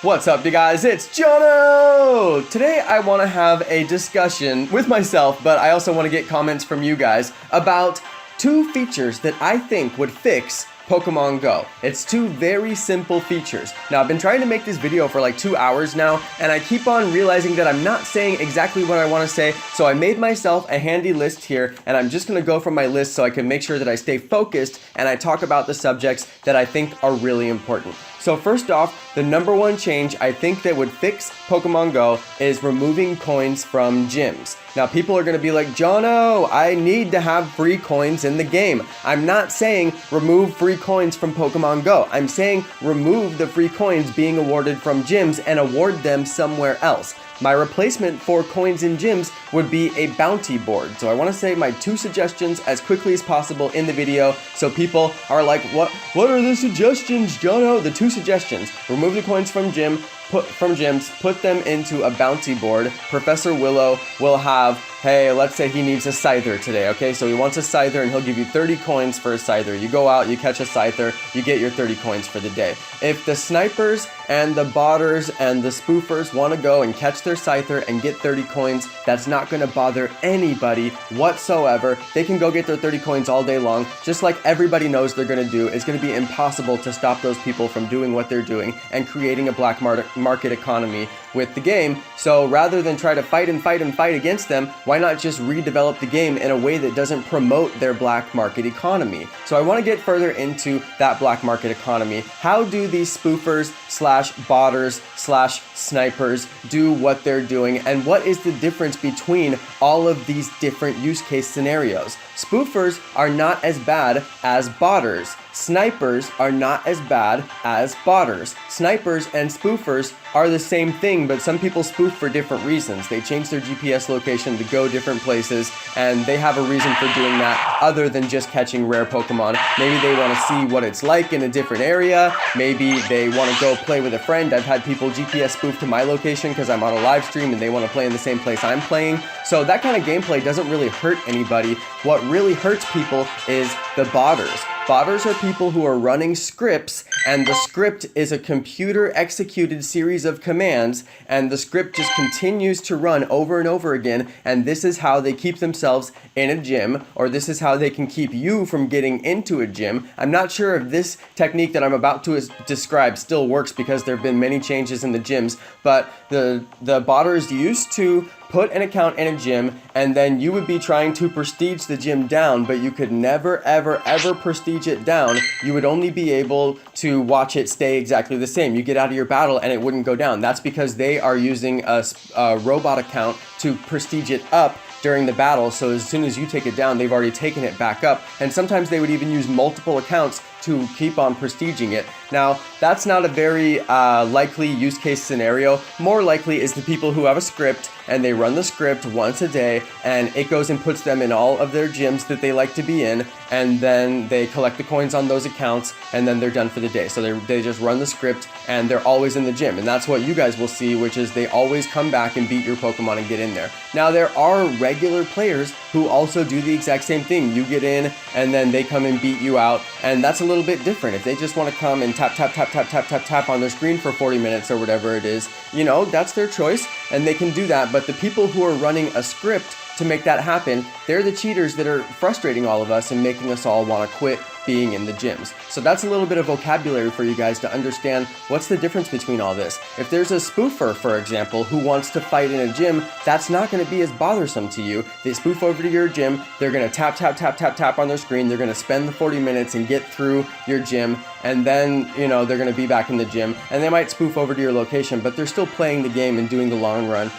What's up, you guys? It's Jonno! Today I want to have a discussion with myself, but I also want to get comments from you guys about two features that I think would fix Pokemon Go. It's two very simple features. Now, I've been trying to make this video for like 2 hours now, and I keep on realizing that I'm not saying exactly what I want to say, so I made myself a handy list here, and I'm just going to go from my list so I can make sure that I stay focused and I talk about the subjects that I think are really important. So first off, the number one change I think that would fix Pokemon Go is removing coins from gyms. Now, people are going to be like, Jonno, I need to have free coins in the game. I'm not saying remove free coins from Pokemon Go. I'm saying remove the free coins being awarded from gyms and award them somewhere else. My replacement for coins in gyms would be a bounty board. So I want to say my two suggestions as quickly as possible in the video so people are like, what are the suggestions, Jonno? The two suggestions: remove the coins from gyms, put them into a bounty board. Professor Willow will have, hey, let's say he needs a Scyther today, okay? So he wants a Scyther and he'll give you 30 coins for a Scyther. You go out, you catch a Scyther, you get your 30 coins for the day. If the snipers and the botters and the spoofers want to go and catch their Scyther and get 30 coins, that's not going to bother anybody whatsoever. They can go get their 30 coins all day long, just like everybody knows they're going to do. It's going to be impossible to stop those people from doing what they're doing and creating a black market economy with the game. So rather than try to fight against them, why not just redevelop the game in a way that doesn't promote their black market economy? So I want to get further into that black market economy. How do these spoofers slash botters slash snipers do what they're doing, and what is the difference between all of these different use case scenarios? Spoofers are not as bad as botters. Snipers are not as bad as botters. Snipers and spoofers are the same thing, but some people spoof for different reasons. They change their GPS location to go different places, and they have a reason for doing that other than just catching rare Pokemon. Maybe they want to see what it's like in a different area. Maybe they want to go play with a friend. I've had people GPS spoof to my location because I'm on a live stream and they want to play in the same place I'm playing. So that kind of gameplay doesn't really hurt anybody. What really hurts people is the botters. Botters are people who are running scripts, and the script is a computer-executed series of commands, and the script just continues to run over and over again, and this is how they keep themselves in a gym, or this is how they can keep you from getting into a gym. I'm not sure if this technique that I'm about to describe still works because there have been many changes in the gyms, but the botters used to put an account in a gym, and then you would be trying to prestige the gym down, but you could never, ever, ever prestige it down. You would only be able to watch it stay exactly the same. You get out of your battle and it wouldn't go down. That's because they are using a robot account to prestige it up during the battle, so as soon as you take it down, they've already taken it back up, and sometimes they would even use multiple accounts to keep on prestiging it. Now, that's not a very likely use case scenario. More likely is the people who have a script and they run the script once a day, and it goes and puts them in all of their gyms that they like to be in, and then they collect the coins on those accounts, and then they're done for the day. So they just run the script and they're always in the gym, and that's what you guys will see, which is they always come back and beat your Pokemon and get in there. Now, there are regular players who also do the exact same thing. You get in and then they come and beat you out, and that's a little bit different. If they just want to come and tap on their screen for 40 minutes or whatever it is, you know, that's their choice and they can do that. But the people who are running a script to make that happen, they're the cheaters that are frustrating all of us and making us all want to quit being in the gyms. So that's a little bit of vocabulary for you guys to understand what's the difference between all this. If there's a spoofer, for example, who wants to fight in a gym, that's not going to be as bothersome to you. They spoof over to your gym, they're going to tap on their screen, they're going to spend the 40 minutes and get through your gym, and then, you know, they're going to be back in the gym, and they might spoof over to your location, but they're still playing the game and doing the long run,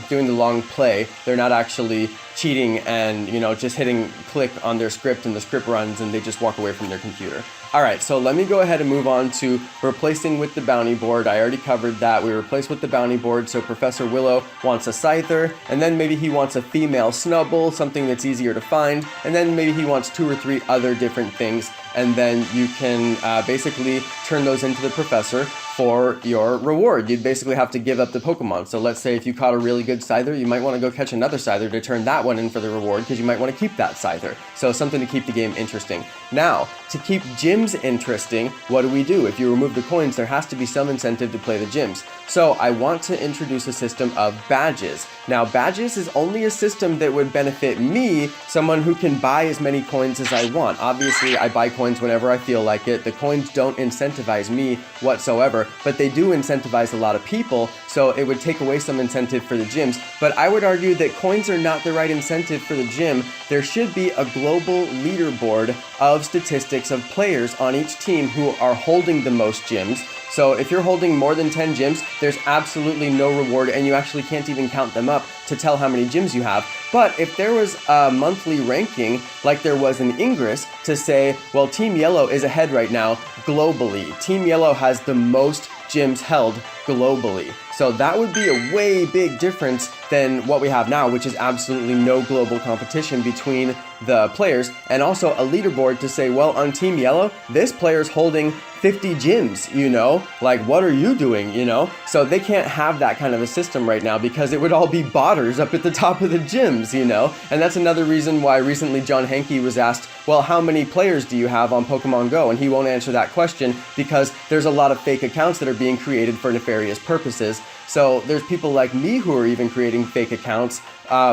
doing the long play. They're not actually cheating and, you know, just hitting click on their script and the script runs and they just walk away from their computer. Alright, so let me go ahead and move on to replacing with the bounty board. I already covered that. We replaced with the bounty board, so Professor Willow wants a Scyther, and then maybe he wants a female Snubbull, something that's easier to find, and then maybe he wants 2 or 3 other different things, and then you can basically turn those into the Professor. for your reward. You'd basically have to give up the Pokemon. So let's say if you caught a really good Scyther, you might want to go catch another Scyther to turn that one in for the reward, because you might want to keep that Scyther. So something to keep the game interesting. Now, to keep gyms interesting, what do? If you remove the coins, there has to be some incentive to play the gyms. So I want to introduce a system of badges. Now, badges is only a system that would benefit me, someone who can buy as many coins as I want. Obviously, I buy coins whenever I feel like it. The coins don't incentivize me whatsoever, but they do incentivize a lot of people, so it would take away some incentive for the gyms. But I would argue that coins are not the right incentive for the gym. There should be a global leaderboard of statistics of players on each team who are holding the most gyms. So if you're holding more than 10 gyms, there's absolutely no reward, and you actually can't even count them up to tell how many gyms you have. But if there was a monthly ranking, like there was in Ingress, to say, well, Team Yellow is ahead right now globally. Team Yellow has the most gyms held globally. So that would be a way big difference than what we have now, which is absolutely no global competition between the players, and also a leaderboard to say, well, on Team Yellow, this player's holding 50 gyms, you know, like, what are you doing, you know? So they can't have that kind of a system right now, because it would all be botters up at the top of the gyms, you know? And that's another reason why recently John Hankey was asked, well, how many players do you have on Pokemon Go? And he won't answer that question, because there's a lot of fake accounts that are being created for nefarious purposes. So there's people like me who are even creating fake accounts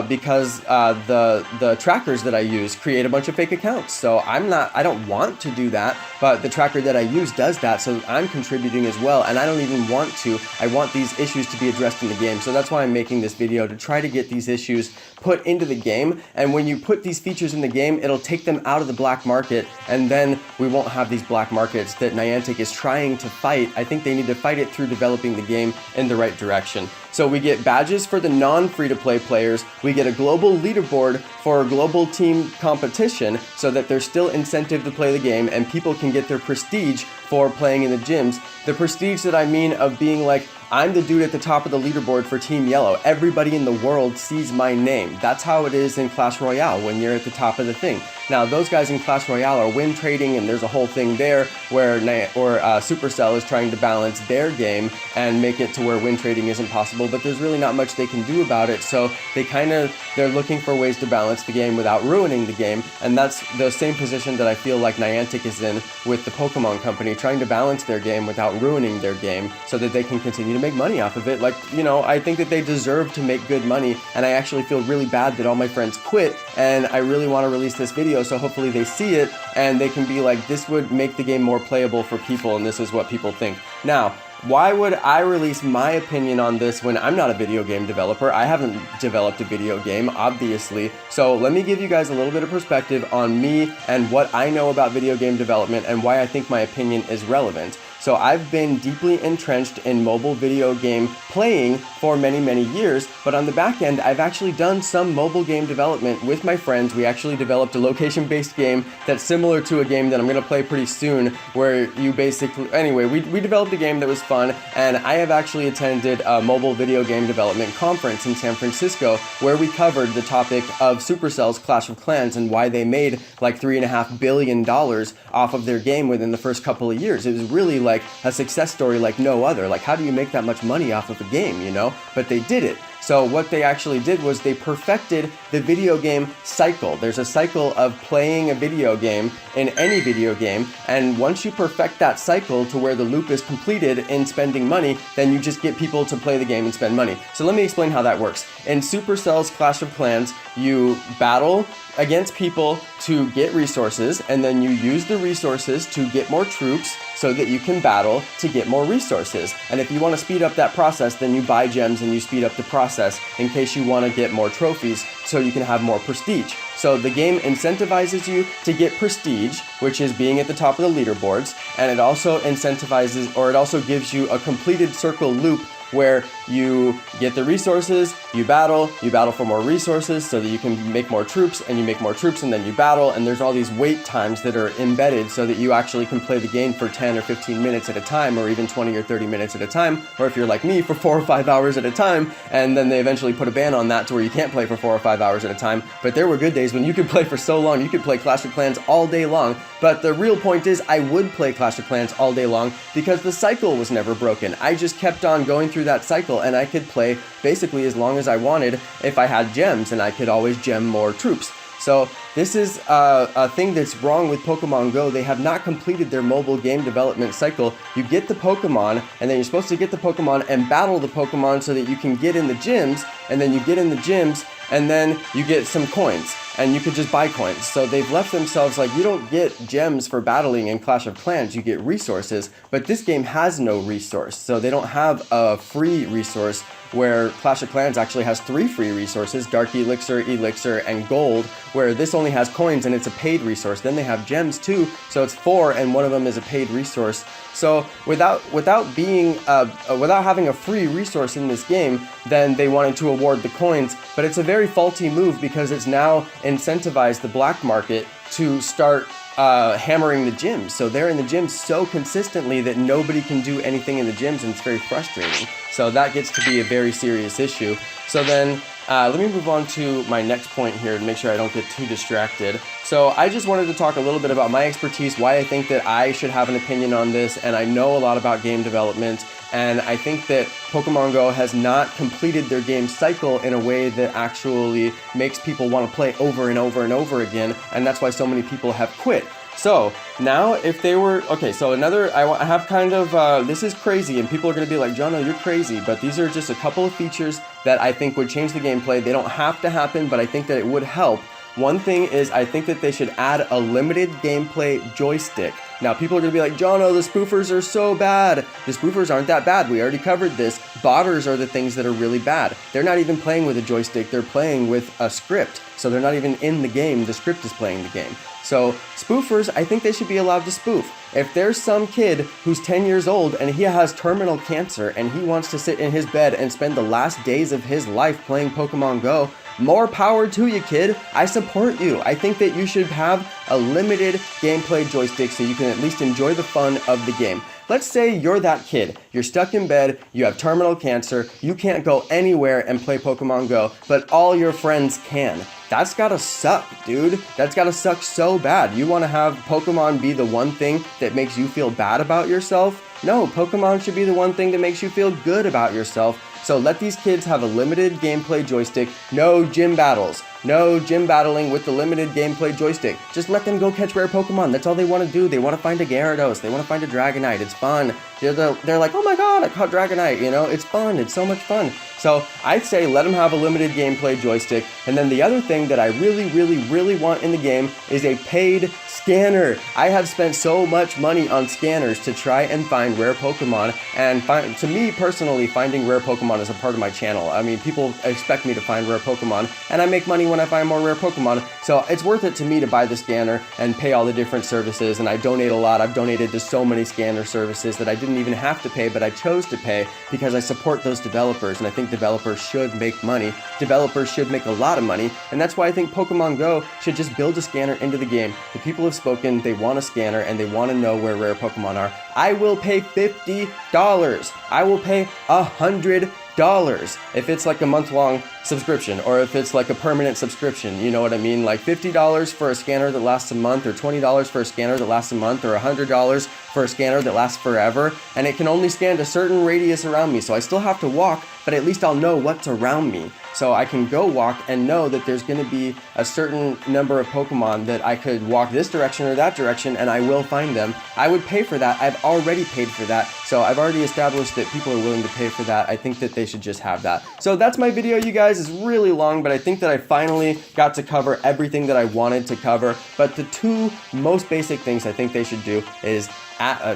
because the trackers that I use create a bunch of fake accounts. So I don't want to do that, but the tracker that I use does that, so I'm contributing as well, and I don't even want to. I want these issues to be addressed in the game, so that's why I'm making this video, to try to get these issues put into the game. And when you put these features in the game, it'll take them out of the black market, and then we won't have these black markets that Niantic is trying to fight. I think they need to fight it through developing the game in the right direction. So we get badges for the non-free-to-play players, we get a global leaderboard for a global team competition so that there's still incentive to play the game and people can get their prestige for playing in the gyms. The prestige that I mean of being like, I'm the dude at the top of the leaderboard for Team Yellow. Everybody in the world sees my name. That's how it is in Clash Royale when you're at the top of the thing. Now, those guys in Clash Royale are win trading, and there's a whole thing there where Supercell is trying to balance their game and make it to where win trading isn't possible, but there's really not much they can do about it. So they're looking for ways to balance the game without ruining the game, and that's the same position that I feel like Niantic is in with the Pokemon Company, trying to balance their game without ruining their game so that they can continue to make money off of it. Like, you know, I think that they deserve to make good money, and I actually feel really bad that all my friends quit, and I really want to release this video so hopefully they see it and they can be like, this would make the game more playable for people, and this is what people think. Now, why would I release my opinion on this when I'm not a video game developer? I haven't developed a video game, obviously. So let me give you guys a little bit of perspective on me and what I know about video game development and why I think my opinion is relevant. So I've been deeply entrenched in mobile video game playing for many, many years, but on the back end, I've actually done some mobile game development with my friends. We actually developed a location-based game that's similar to a game that I'm gonna play pretty soon, where you basically, anyway, we developed a game that was fun, and I have actually attended a mobile video game development conference in San Francisco where we covered the topic of Supercell's Clash of Clans and why they made like $3.5 billion off of their game within the first couple of years. It was really like a success story like no other. Like, how do you make that much money off of a game, you know? But they did it. So what they actually did was they perfected the video game cycle. There's a cycle of playing a video game in any video game, and once you perfect that cycle to where the loop is completed in spending money, then you just get people to play the game and spend money. So let me explain how that works. In Supercell's Clash of Clans, you battle against people to get resources, and then you use the resources to get more troops so that you can battle to get more resources. And if you want to speed up that process, then you buy gems and you speed up the process in case you want to get more trophies so you can have more prestige. So the game incentivizes you to get prestige, which is being at the top of the leaderboards, and it also incentivizes, or it also gives you a completed circle loop where you get the resources, you battle for more resources so that you can make more troops, and you make more troops and then you battle, and there's all these wait times that are embedded so that you actually can play the game for 10 or 15 minutes at a time, or even 20 or 30 minutes at a time, or if you're like me, for 4 or 5 hours at a time, and then they eventually put a ban on that to where you can't play for 4 or 5 hours at a time. But there were good days when you could play for so long. You could play Clash of Clans all day long. But the real point is, I would play Clash of Clans all day long because the cycle was never broken. I just kept on going through that cycle, and I could play basically as long as I wanted if I had gems, and I could always gem more troops. So this is a thing that's wrong with Pokemon Go. They have not completed their mobile game development cycle. You get the Pokemon, and then you're supposed to get the Pokemon and battle the Pokemon so that you can get in the gyms, and then you get in the gyms, and then you get some coins, and you could just buy coins. So they've left themselves like, you don't get gems for battling in Clash of Clans, you get resources, but this game has no resource. So they don't have a free resource, where Clash of Clans actually has 3 free resources: Dark Elixir, Elixir, and Gold, where this only has coins and it's a paid resource. Then they have gems too, so it's 4, and one of them is a paid resource. So without having a free resource in this game, then they wanted to award the coins, but it's a very faulty move because it's now incentivized the black market to start hammering the gyms. So they're in the gyms so consistently that nobody can do anything in the gyms, and it's very frustrating. So that gets to be a very serious issue. So then let me move on to my next point here to make sure I don't get too distracted. So I just wanted to talk a little bit about my expertise, why I think that I should have an opinion on this, and I know a lot about game development, and I think that Pokemon Go has not completed their game cycle in a way that actually makes people want to play over and over and over again, and that's why so many people have quit. So now if they were, okay, so I have kind of, this is crazy, and people are going to be like, Jonno, you're crazy, but these are just a couple of features that I think would change the gameplay. They don't have to happen, but I think that it would help. One thing is, I think that they should add a limited gameplay joystick. Now, people are going to be like, Jonno, the spoofers are so bad. The spoofers aren't that bad. We already covered this. Botters are the things that are really bad. They're not even playing with a joystick. They're playing with a script. So they're not even in the game. The script is playing the game. So spoofers, I think they should be allowed to spoof. If there's some kid who's 10 years old and he has terminal cancer and he wants to sit in his bed and spend the last days of his life playing Pokemon Go, more power to you, kid. I support you. I think that you should have a limited gameplay joystick so you can at least enjoy the fun of the game. Let's say you're that kid. You're stuck in bed, you have terminal cancer, you can't go anywhere and play Pokemon Go, but all your friends can. That's gotta suck, dude. That's gotta suck so bad. You wanna have Pokemon be the one thing that makes you feel bad about yourself? No, Pokemon should be the one thing that makes you feel good about yourself. So let these kids have a limited gameplay joystick. No gym battles. No gym battling with the limited gameplay joystick. Just let them go catch rare Pokemon. That's all they want to do. They want to find a Gyarados. They want to find a Dragonite. It's fun. They're like, oh my god, I caught Dragonite. You know, it's fun. It's so much fun. So I'd say let them have a limited gameplay joystick. And then the other thing that I really want in the game is a paid scanner. I have spent so much money on scanners to try and find rare Pokemon, and to me personally, finding rare Pokemon is a part of my channel. I mean, people expect me to find rare Pokemon, and I make money when I find more rare Pokemon, so it's worth it to me to buy the scanner and pay all the different services, and I donate a lot. I've donated to so many scanner services that I didn't even have to pay, but I chose to pay because I support those developers, and I think developers should make money. Developers should make a lot of money, and that's why I think Pokemon Go should just build a scanner into the game. The people have spoken, they want a scanner, and they want to know where rare Pokemon are. I will pay $50. I will pay $100 if it's like a month-long subscription, or if it's like a permanent subscription, you know what I mean? Like $50 for a scanner that lasts a month, or $20 for a scanner that lasts a month, or $100 for a scanner that lasts forever, and it can only scan a certain radius around me, so I still have to walk, but at least I'll know what's around me. So I can go walk and know that there's going to be a certain number of Pokemon that I could walk this direction or that direction, and I will find them. I would pay for that. I've already paid for that. So I've already established that people are willing to pay for that. I think that they should just have that. So that's my video, you guys. It's really long, but I think that I finally got to cover everything that I wanted to cover. But the two most basic things I think they should do is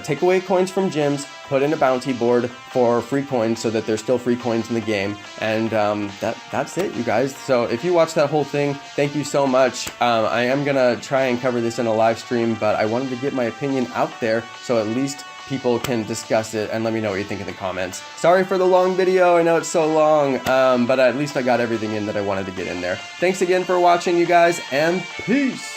take away coins from gyms, put in a bounty board for free coins so that there's still free coins in the game, and that's it, you guys. So if you watched that whole thing, thank you so much. I am gonna try and cover this in a live stream, but I wanted to get my opinion out there, so at least people can discuss it and let me know what you think in the comments. Sorry for the long video, I know it's so long, but at least I got everything in that I wanted to get in there. Thanks again for watching, you guys, and peace!